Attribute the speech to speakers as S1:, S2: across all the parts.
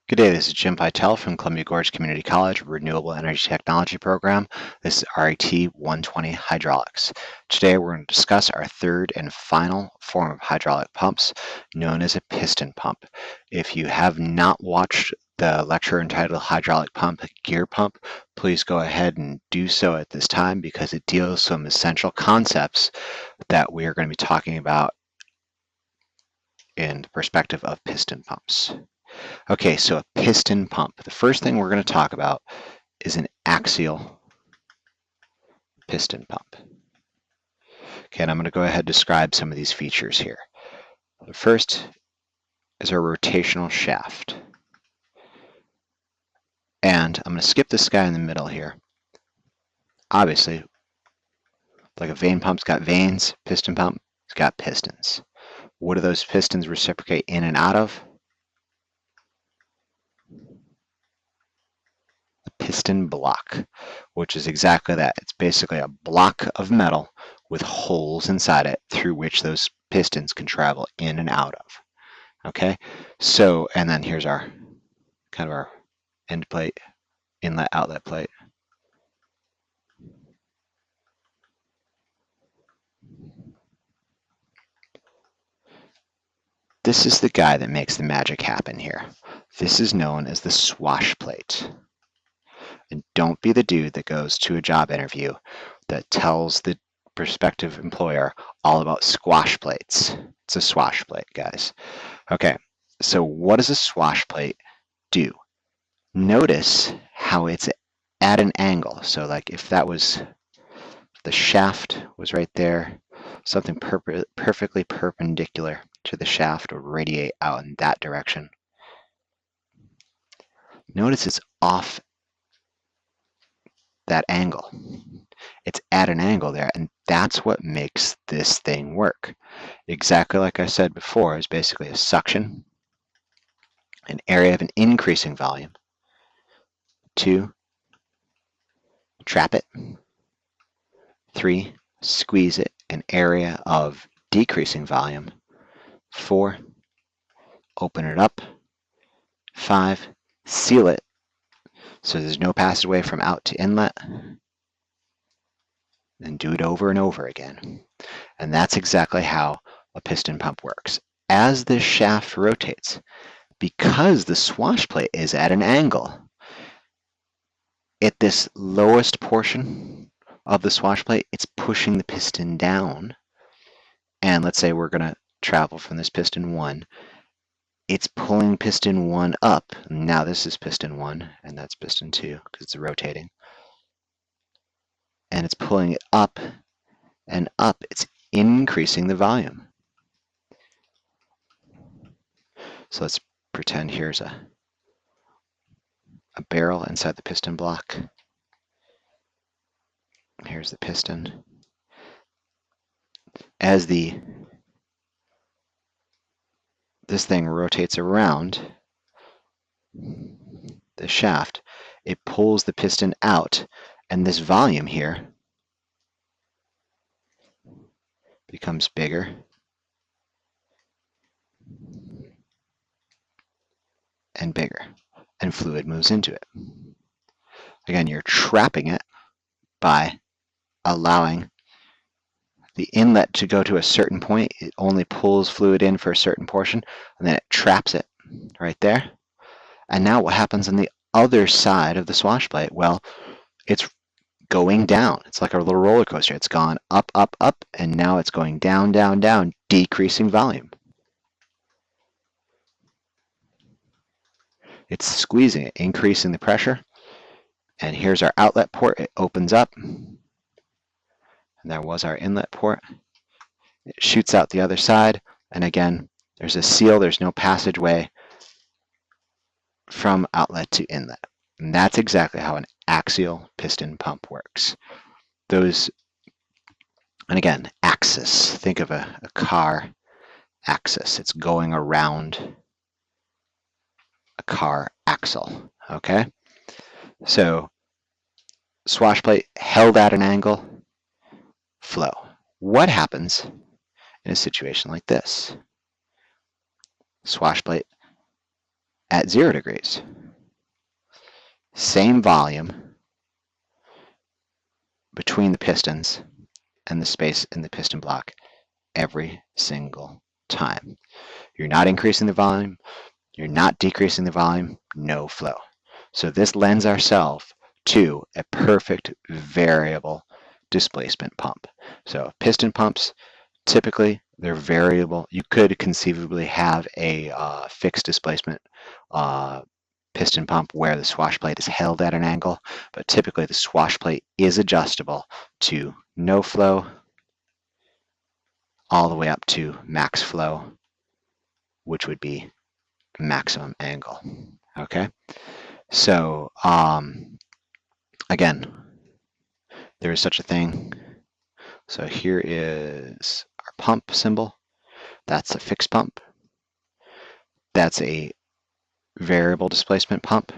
S1: Good day, this is Jim Pytel from Columbia Gorge Community College Renewable Energy Technology Program. This is RET 120 Hydraulics. Today we're going to discuss our third and final form of hydraulic pumps, known as a piston pump. If you have not watched the lecture entitled Hydraulic Pump, Gear Pump, please go ahead and do so at this time because it deals with some essential concepts that we are going to be talking about in the perspective of piston pumps. Okay, so a piston pump. The first thing we're going to talk about is an axial piston pump. Okay, and I'm going to go ahead and describe some of these features here. The first is our rotational shaft. And I'm going to skip this guy in the middle here. Obviously, like a vane pump's got vanes, piston pump, it's got pistons. What do those pistons reciprocate in and out of? Piston block, which is exactly that. It's basically a block of metal with holes inside it through which those pistons can travel in and out of. Okay, so, and then here's our kind of our end plate, inlet outlet plate. This is the guy that makes the magic happen here. This is known as the swash plate. And don't be the dude that goes to a job interview that tells the prospective employer all about squash plates. It's a swash plate, guys. Okay, so what does a swash plate do? Notice how it's at an angle. So like if that was, the shaft was right there, something perfectly perpendicular to the shaft would radiate out in that direction. Notice it's off that angle. It's at an angle there, and that's what makes this thing work. Exactly like I said before, is basically a suction, an area of an increasing volume. 2, trap it. 3, squeeze it, an area of decreasing volume. 4, open it up. 5, seal it so there's no passageway from out to inlet. And do it over and over again. And that's exactly how a piston pump works. As this shaft rotates, because the swash plate is at an angle, at this lowest portion of the swash plate, it's pushing the piston down. And let's say we're going to travel from this piston 1. It's pulling piston 1 up. Now this is piston 1, and that's piston 2 because it's rotating. And it's pulling it up and up. It's increasing the volume. So let's pretend here's a barrel inside the piston block. Here's the piston. As this thing rotates around the shaft, it pulls the piston out, and this volume here becomes bigger and bigger, and fluid moves into it. Again, you're trapping it by allowing the inlet to go to a certain point. It only pulls fluid in for a certain portion, and then it traps it right there. And now what happens on the other side of the swash plate? Well, it's going down. It's like a little roller coaster. It's gone up, up, up, and now it's going down, down, down, decreasing volume. It's squeezing it, increasing the pressure. And here's our outlet port. It opens up. And there was our inlet port. It shoots out the other side. And again, there's a seal. There's no passageway from outlet to inlet. And that's exactly how an axial piston pump works. Those, and again, axis. Think of a car axis. It's going around a car axle. Okay? So, swash plate held at an angle, flow. What happens in a situation like this? Swash plate at 0 degrees. Same volume between the pistons and the space in the piston block every single time. You're not increasing the volume, you're not decreasing the volume, no flow. So this lends ourselves to a perfect variable displacement pump. So piston pumps, typically they're variable. You could conceivably have a fixed displacement piston pump where the swash plate is held at an angle, but typically the swash plate is adjustable to no flow all the way up to max flow, which would be maximum angle. Okay, so again, there is such a thing. So here is our pump symbol. That's a fixed pump. That's a variable displacement pump.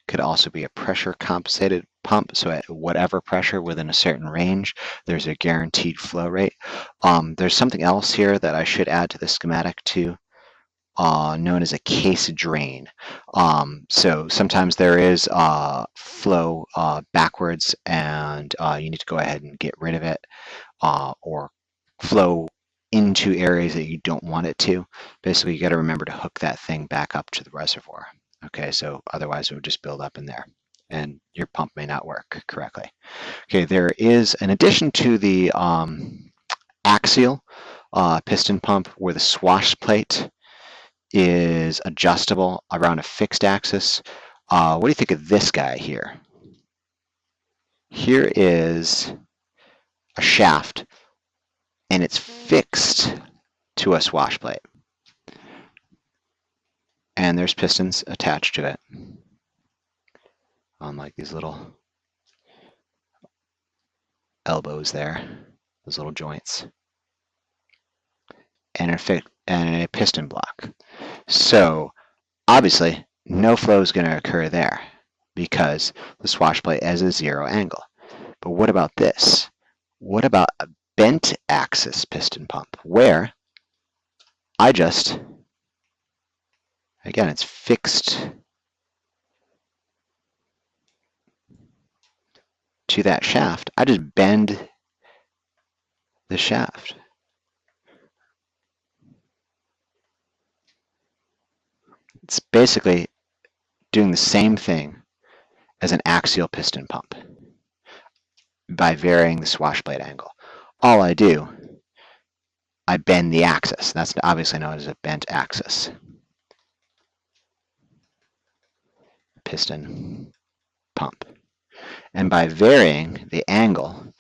S1: Could also be a pressure compensated pump. So at whatever pressure within a certain range, there's a guaranteed flow rate. There's something else here that I should add to the schematic too, known as a case drain. So sometimes there is flow backwards and you need to go ahead and get rid of it, or flow into areas that you don't want it to. Basically, you got to remember to hook that thing back up to the reservoir. Okay, so otherwise it would just build up in there and your pump may not work correctly. Okay, there is, in addition to the axial piston pump where the swash plate is adjustable around a fixed axis, what do you think of this guy here? Here is a shaft and it's fixed to a swash plate. And there's pistons attached to it on like these little elbows there, those little joints, and a piston block. So obviously no flow is going to occur there because the swash plate has a 0 angle. But what about this? What about a bent axis piston pump where again, it's fixed to that shaft. I just bend the shaft. It's basically doing the same thing as an axial piston pump by varying the swash plate angle. All I do, I bend the axis. That's obviously known as a bent axis piston pump. And by varying the angle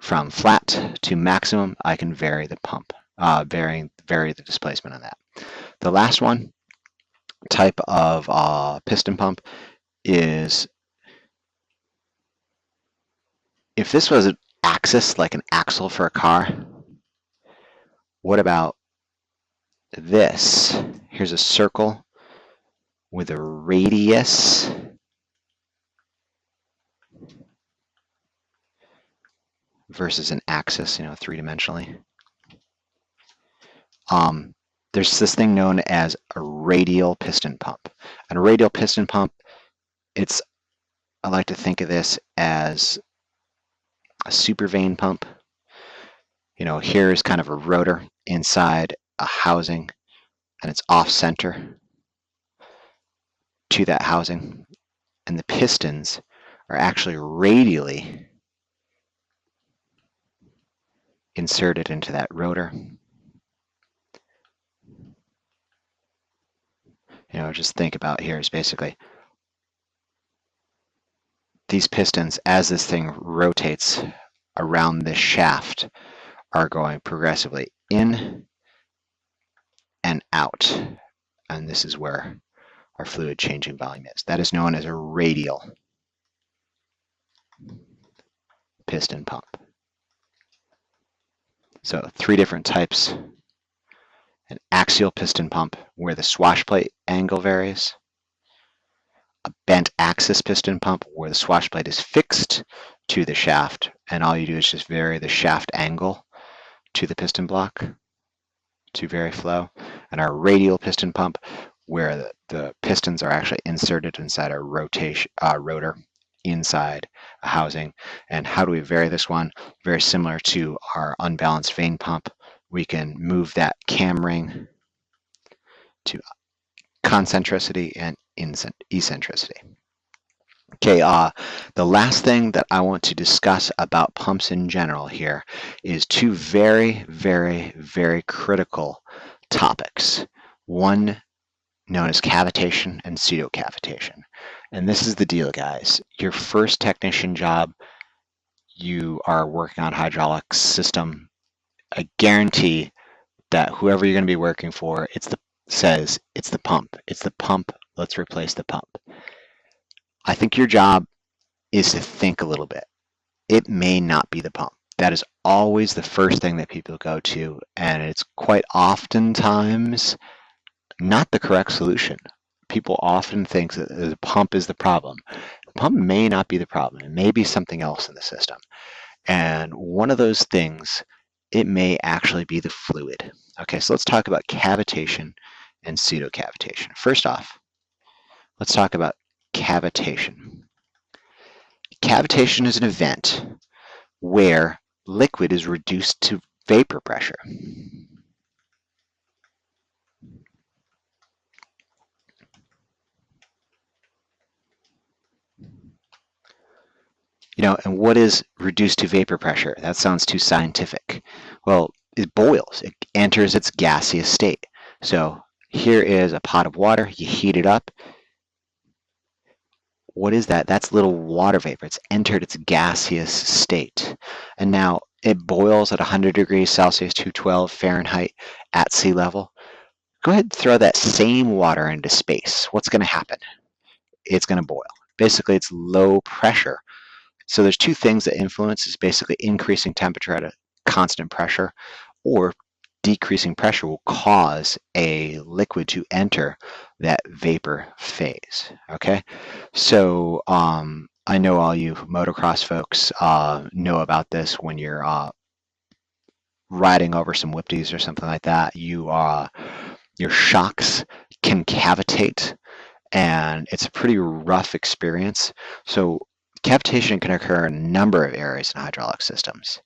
S1: from flat to maximum, I can vary the pump, vary the displacement on that. The last one type of piston pump is, if this was an axis, like an axle for a car, what about this? Here's a circle with a radius versus an axis, three-dimensionally. There's this thing known as a radial piston pump. And a radial piston pump, I like to think of this as a super vane pump. Here's kind of a rotor inside a housing, and it's off center to that housing. And the pistons are actually radially inserted into that rotor. Just think about here is basically these pistons, as this thing rotates around this shaft, are going progressively in and out. And this is where our fluid changing volume is. That is known as a radial piston pump. So 3 different types. An axial piston pump where the swash plate angle varies. A bent axis piston pump where the swash plate is fixed to the shaft and all you do is just vary the shaft angle to the piston block to vary flow. And our radial piston pump where the pistons are actually inserted inside a rotor inside a housing. And how do we vary this one? Very similar to our unbalanced vane pump. We can move that cam ring to concentricity and eccentricity. Okay, the last thing that I want to discuss about pumps in general here is two very, very, very critical topics. One known as cavitation and pseudo cavitation. And this is the deal, guys. Your first technician job, you are working on hydraulic system. I guarantee that whoever you're going to be working for, says it's the pump. It's the pump. Let's replace the pump. I think your job is to think a little bit. It may not be the pump. That is always the first thing that people go to, and it's quite oftentimes not the correct solution. People often think that the pump is the problem. The pump may not be the problem. It may be something else in the system. And one of those things, it may actually be the fluid. Okay, so let's talk about cavitation and pseudo cavitation. First off, let's talk about cavitation. Cavitation is an event where liquid is reduced to vapor pressure. And what is reduced to vapor pressure? That sounds too scientific. Well, it boils. It enters its gaseous state. So here is a pot of water. You heat it up. What is that? That's little water vapor. It's entered its gaseous state. And now it boils at 100 degrees Celsius, 212 Fahrenheit at sea level. Go ahead and throw that same water into space. What's going to happen? It's going to boil. Basically, it's low pressure. So there's two things that influence is basically increasing temperature at a constant pressure, or decreasing pressure will cause a liquid to enter that vapor phase. Okay, so I know all you motocross folks know about this when you're riding over some whipties or something like that. Your shocks can cavitate, and it's a pretty rough experience. So cavitation can occur in a number of areas in hydraulic systems.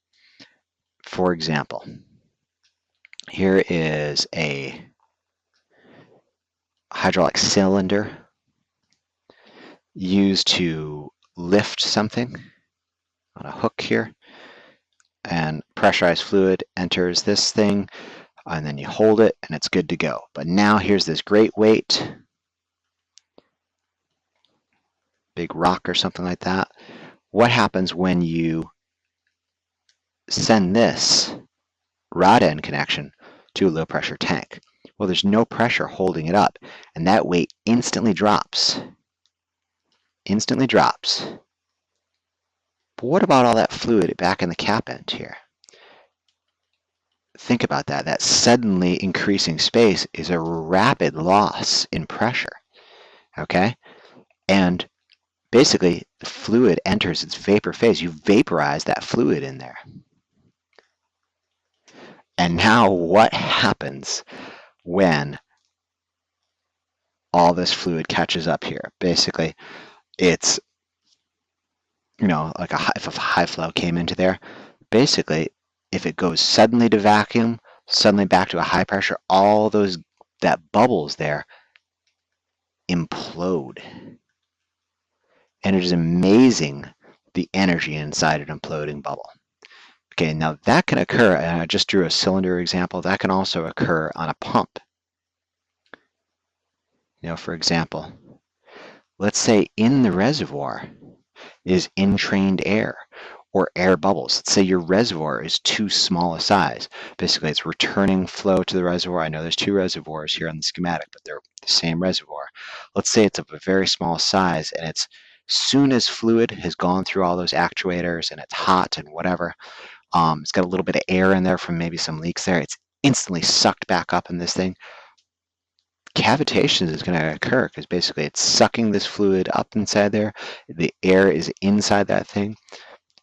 S1: For example, here is a hydraulic cylinder used to lift something on a hook here, and pressurized fluid enters this thing, and then you hold it and it's good to go. But now here's this great weight, big rock or something like that. What happens when you send this rod end connection to a low pressure tank? Well, there's no pressure holding it up, and that weight instantly drops. Instantly drops. But what about all that fluid back in the cap end here? Think about that. That suddenly increasing space is a rapid loss in pressure. Okay? And basically, the fluid enters its vapor phase. You vaporize that fluid in there. And now what happens when all this fluid catches up here? Basically, it's, like if a high flow came into there, basically, if it goes suddenly to vacuum, suddenly back to a high pressure, all that bubbles there implode. And it is amazing the energy inside an imploding bubble. Okay, now that can occur, and I just drew a cylinder example, that can also occur on a pump. For example, let's say in the reservoir is entrained air or air bubbles. Let's say your reservoir is too small a size. Basically, it's returning flow to the reservoir. I know there's two reservoirs here on the schematic, but they're the same reservoir. Let's say it's of a very small size, and it's soon as fluid has gone through all those actuators and it's hot and whatever, it's got a little bit of air in there from maybe some leaks there, it's instantly sucked back up in this thing. Cavitation is going to occur because basically it's sucking this fluid up inside there. The air is inside that thing,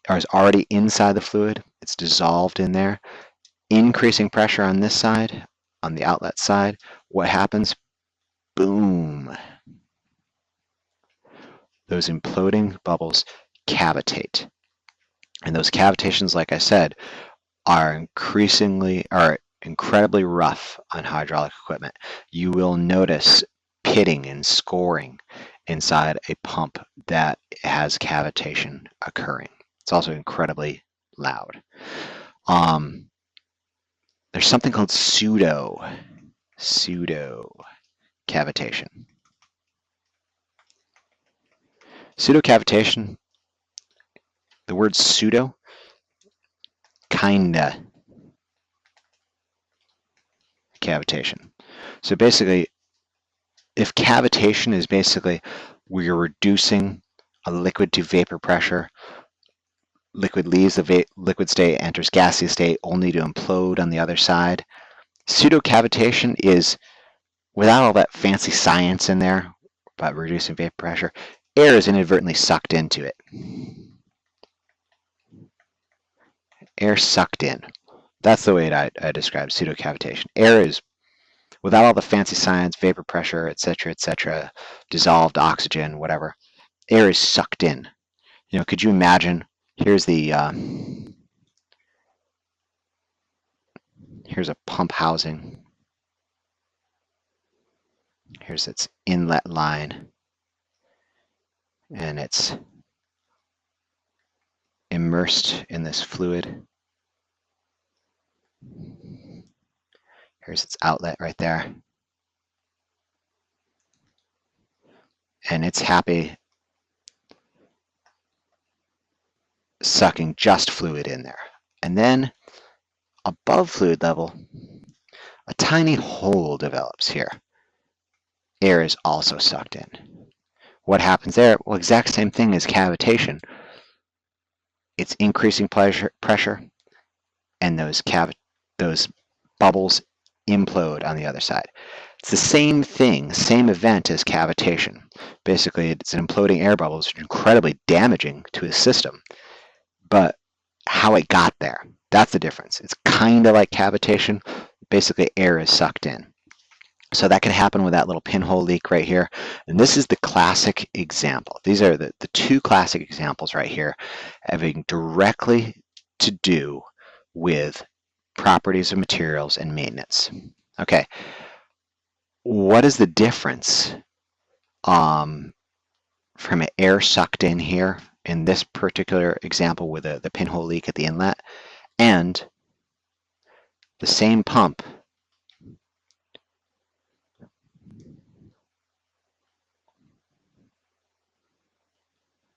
S1: or is already inside the fluid. It's dissolved in there. Increasing pressure on this side, on the outlet side. What happens? boom. Those imploding bubbles cavitate. And those cavitations, like I said, are incredibly rough on hydraulic equipment. You will notice pitting and scoring inside a pump that has cavitation occurring. It's also incredibly loud. There's something called pseudo cavitation. Pseudo cavitation, the word pseudo, kinda cavitation. So basically, if cavitation is basically where you're reducing a liquid to vapor pressure, liquid leaves the liquid state, enters gaseous state, only to implode on the other side. Pseudo cavitation is, without all that fancy science in there about reducing vapor pressure, air is inadvertently sucked into it. Air sucked in. That's the way I describe pseudo cavitation. Air is, without all the fancy science, vapor pressure, etc., dissolved oxygen, whatever, air is sucked in. You know, could you imagine? Here's a pump housing. Here's its inlet line, and it's immersed in this fluid. Here's its outlet right there. And it's happy sucking just fluid in there. And then above fluid level, a tiny hole develops here. Air is also sucked in. What happens there? Well, exact same thing as cavitation. It's increasing pressure, and those bubbles implode on the other side. It's the same thing, same event as cavitation. Basically, it's an imploding air bubble, which is incredibly damaging to a system. But how it got there, that's the difference. It's kind of like cavitation. Basically, air is sucked in. So that can happen with that little pinhole leak right here. And this is the classic example. These are the two classic examples right here, having directly to do with properties of materials and maintenance. Okay, what is the difference from air sucked in here in this particular example with the pinhole leak at the inlet and the same pump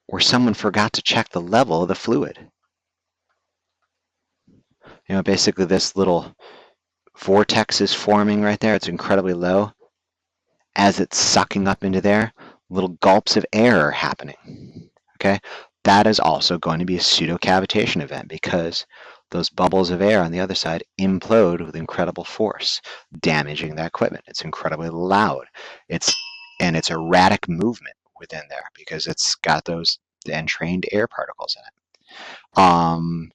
S1: where someone forgot to check the level of the fluid? You know, basically this little vortex is forming right there. It's incredibly low. As it's sucking up into there, little gulps of air are happening. Okay, that is also going to be a pseudo cavitation event because those bubbles of air on the other side implode with incredible force, damaging that equipment. It's incredibly loud. It's erratic movement within there because it's got those entrained air particles in it.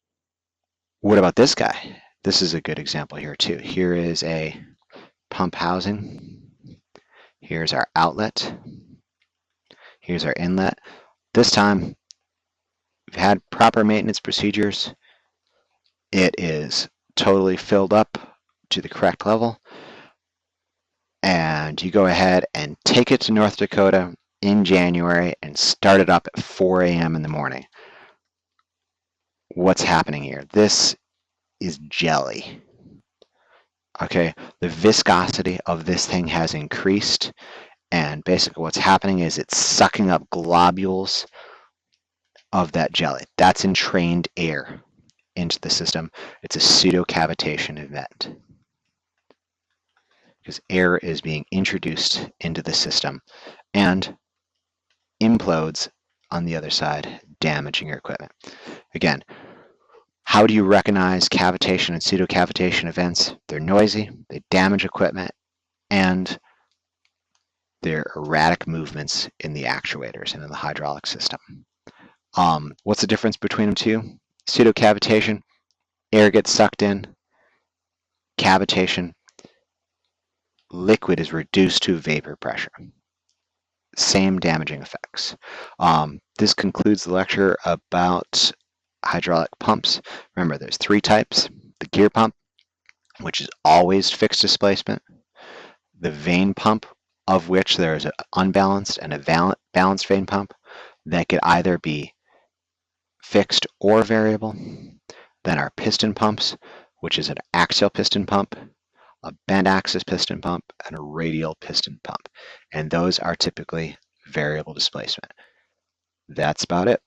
S1: What about this guy? This is a good example here too. Here is a pump housing. Here's our outlet. Here's our inlet. This time, we've had proper maintenance procedures. It is totally filled up to the correct level. And you go ahead and take it to North Dakota in January and start it up at 4 a.m. in the morning. What's happening here? This is jelly. Okay, the viscosity of this thing has increased, and basically what's happening is it's sucking up globules of that jelly. That's entrained air into the system. It's a pseudo cavitation event because air is being introduced into the system and implodes on the other side, damaging your equipment. Again, how do you recognize cavitation and pseudo cavitation events? They're noisy, they damage equipment, and they're erratic movements in the actuators and in the hydraulic system. What's the difference between them two? Pseudo cavitation, air gets sucked in. Cavitation, liquid is reduced to vapor pressure. Same damaging effects. This concludes the lecture about hydraulic pumps. Remember, there's three types: the gear pump, which is always fixed displacement; the vane pump, of which there is an unbalanced and a balanced vane pump that could either be fixed or variable; then our piston pumps, which is an axial piston pump, a bent axis piston pump, and a radial piston pump. And those are typically variable displacement. That's about it.